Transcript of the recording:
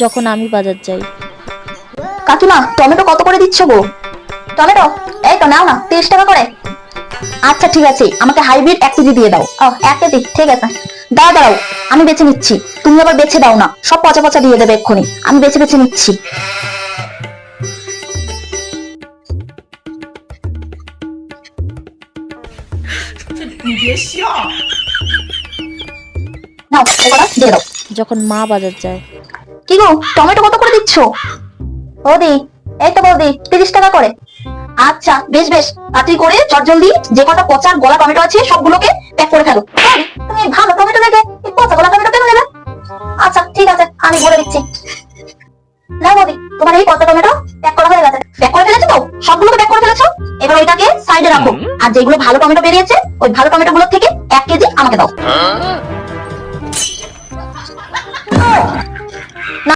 যখন আমি বাজার যাই। কাকিমা টমেটো কত করে দিচ্ছ গো? টমেটো এই তো নাও না, 30 টাকা করে। আচ্ছা ঠিক আছে, আমাকে হাইব্রিড 1 কেজি দিয়ে দাও। ও 1 কেজি, ঠিক আছে। দাঁড়াও, আমি বেছে নিচ্ছি। তুমি আবার বেছে দাও না, সব পচা পচা দিয়ে দেবে এক্ষুনি। আমি বেছে বেছে নিচ্ছি। নাও এগুলো দিয়ে দাও। যখন মা বাজার যায়। কি গো, টমেটো কত করে দিচ্ছ? বৌদি, এই তো বৌদি 30 টাকা করে। আচ্ছা বেশ বেশ, তাড়াতাড়ি করে চটজলদি যে কটা পচা গলা টমেটো আছে সবগুলোকে প্যাক করে ফেলো। তুমি ভালো টমেটো দেখে এই পচা গলা টমেটো কেন নেবে? আচ্ছা ঠিক আছে, আমি বলে দিচ্ছি। না বৌদি, তোমার এই পচা টমেটো প্যাক করা হয়ে গেছে। প্যাক করে ফেলেছো তো? সবগুলোকে প্যাক করে ফেলেছো? এবার ওইটাকে সাইডে রাখো, আর যেগুলো ভালো টমেটো বেরিয়েছে ওই ভালো টমেটো গুলো থেকে 1 কেজি আমাকে দাও।